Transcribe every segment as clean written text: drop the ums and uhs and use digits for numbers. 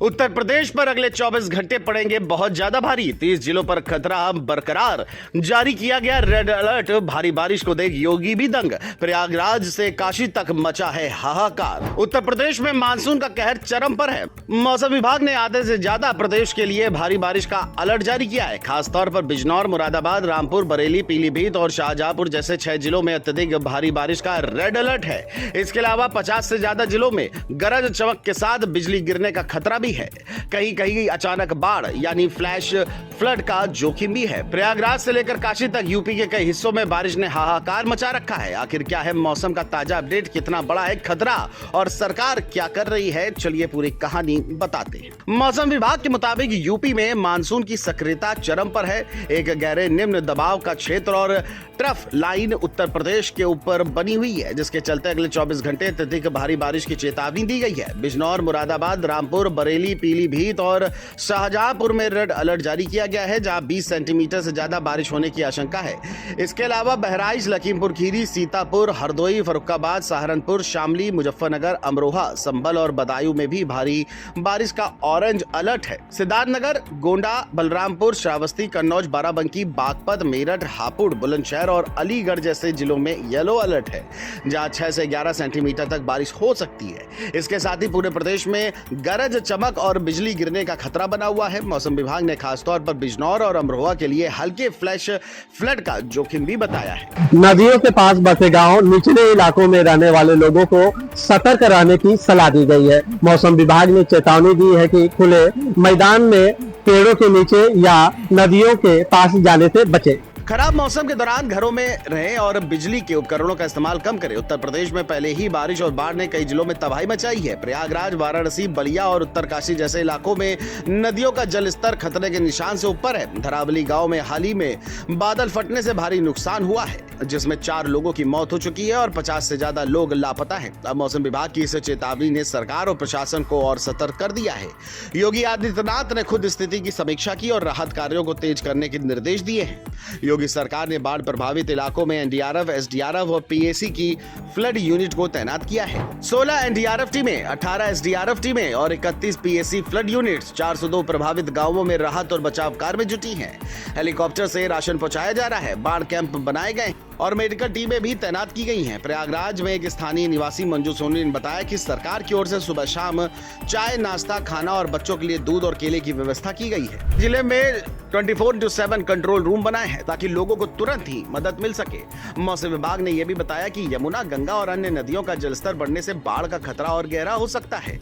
उत्तर प्रदेश पर अगले 24 घंटे पड़ेंगे बहुत ज्यादा भारी। 30 जिलों पर खतरा बरकरार। जारी किया गया रेड अलर्ट। भारी बारिश को देख योगी भी दंग। प्रयागराज से काशी तक मचा है हाहाकार। उत्तर प्रदेश में मानसून का कहर चरम पर है। मौसम विभाग ने आधे से ज्यादा प्रदेश के लिए भारी बारिश का अलर्ट जारी किया है। खासतौर पर बिजनौर, मुरादाबाद, रामपुर, बरेली, पीलीभीत और शाहजहांपुर जैसे 6 जिलों में अत्यधिक भारी बारिश का रेड अलर्ट है। इसके अलावा 50 से ज्यादा जिलों में गरज चमक के साथ बिजली गिरने का खतरा भी है। कहीं कहीं अचानक बाढ़ यानी फ्लैश फ्लड का जोखिम भी है। प्रयागराज से लेकर काशी तक यूपी के कई हिस्सों में बारिश ने हाहाकार मचा रखा है। आखिर क्या है मौसम का ताजा अपडेट, कितना बड़ा है खतरा और सरकार क्या कर रही है, चलिए पूरी कहानी बताते हैं। मौसम विभाग के मुताबिक यूपी में मानसून की सक्रियता चरम पर है। एक गहरे निम्न दबाव का क्षेत्र और ट्रफ लाइन उत्तर प्रदेश के ऊपर बनी हुई है, जिसके चलते अगले 24 घंटे अत्यधिक भारी बारिश की चेतावनी दी गई है। बिजनौर, मुरादाबाद, रामपुर, बरेली, पीलीभीत और शाहजहांपुर में रेड अलर्ट जारी किया गया है, जहां 20 सेंटीमीटर से ज्यादा बारिश होने की आशंका है। इसके अलावा बहराइच, लखीमपुर खीरी, सीतापुर, हरदोई, फर्रुखाबाद, सहारनपुर, शामली, मुजफ्फरनगर, अमरोहा, संभल और बदायूं में भी भारी बारिश का ऑरेंज अलर्ट है। सिद्धार्थनगर, गोंडा, बलरामपुर, श्रावस्ती, कन्नौज, बाराबंकी, बागपत, मेरठ, हापुड़, बुलंदशहर और अलीगढ़ जैसे जिलों में येलो अलर्ट है, जहां 6 से 11 सेंटीमीटर तक बारिश हो सकती है। इसके साथ ही पूरे प्रदेश में गरज चमक और बिजली गिरने का खतरा बना हुआ है। मौसम विभाग ने खासतौर पर बिजनौर और अमरोहा के लिए हल्के फ्लैश फ्लड का जोखिम भी बताया है। नदियों के पास बसे गांव, निचले इलाकों में रहने वाले लोगों को सतर्क रहने की सलाह दी गई है। मौसम विभाग ने चेतावनी दी है कि खुले मैदान में, पेड़ों के नीचे या नदियों के पास जाने से बचें। खराब मौसम के दौरान घरों में रहें और बिजली के उपकरणों का इस्तेमाल कम करें। उत्तर प्रदेश में पहले ही बारिश और बाढ़ ने कई जिलों में तबाही मचाई है। प्रयागराज, वाराणसी, बलिया और उत्तरकाशी जैसे इलाकों में नदियों का जल स्तर खतरे के निशान से ऊपर है। धरावली गांव में हाल ही में बादल फटने से भारी नुकसान हुआ है, जिसमें 4 लोगों की मौत हो चुकी है और 50 से ज्यादा लोग लापता हैं। अब मौसम विभाग की इस चेतावनी ने सरकार और प्रशासन को और सतर्क कर दिया है। योगी आदित्यनाथ ने खुद स्थिति की समीक्षा की और राहत कार्यों को तेज करने के निर्देश दिए हैं। योगी सरकार ने बाढ़ प्रभावित इलाकों में एनडीआरएफ, एसडीआरएफ और पीएसी की फ्लड यूनिट को तैनात किया है। 16 एनडीआरएफ टीमें, 18 एसडीआरएफ टीमें और 31 पीएसी फ्लड यूनिट्स 402 प्रभावित गांवों में राहत और बचाव कार्य में जुटी हैं। हेलीकॉप्टर से राशन पहुंचाया जा रहा है। बाढ़ कैंप बनाए गए और मेडिकल टीमें भी तैनात की गई हैं। प्रयागराज में एक स्थानीय निवासी मंजू सोनी ने बताया कि सरकार की ओर से सुबह शाम चाय, नाश्ता, खाना और बच्चों के लिए दूध और केले की व्यवस्था की गई है। जिले में 24/7 कंट्रोल रूम बनाए हैं ताकि लोगों को तुरंत ही मदद मिल सके। मौसम विभाग ने यह भी बताया कि यमुना, गंगा और अन्य नदियों का जलस्तर बढ़ने से बाढ़ का खतरा और गहरा हो सकता है।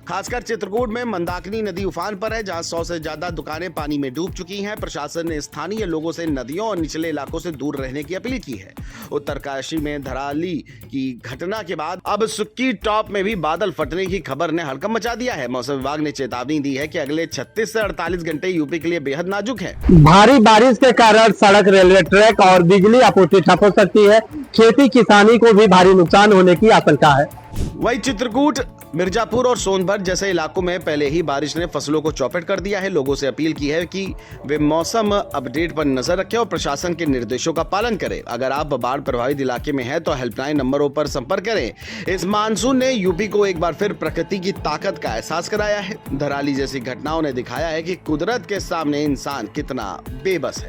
खासकर चित्रकूट में मंदाकिनी नदी उफान पर है, जहां 100 से ज्यादा दुकानें पानी में डूब चुकी हैं। प्रशासन ने स्थानीय लोगों से नदियों और निचले इलाकों से दूर रहने की अपील की है। उत्तरकाशी में धराली की घटना के बाद अब सुक्की टॉप में भी बादल फटने की खबर ने हड़कंप मचा दिया है। मौसम विभाग ने चेतावनी दी है कि अगले 36 से 48 घंटे यूपी के लिए बेहद नाजुक है। भारी बारिश के कारण सड़क, रेलवे ट्रैक और बिजली आपूर्ति ठप हो सकती है। खेती किसानी को भी भारी नुकसान होने की आशंका है। वही चित्रकूट, मिर्जापुर और सोनभद्र जैसे इलाकों में पहले ही बारिश ने फसलों को चौपट कर दिया है। लोगों से अपील की है कि वे मौसम अपडेट पर नजर रखें और प्रशासन के निर्देशों का पालन करें। अगर आप बाढ़ प्रभावित इलाके में हैं तो हेल्पलाइन नंबरों पर संपर्क करें। इस मानसून ने यूपी को एक बार फिर प्रकृति की ताकत का एहसास कराया है। धराली जैसी घटनाओं ने दिखाया है कि कुदरत के सामने इंसान कितना बेबस है।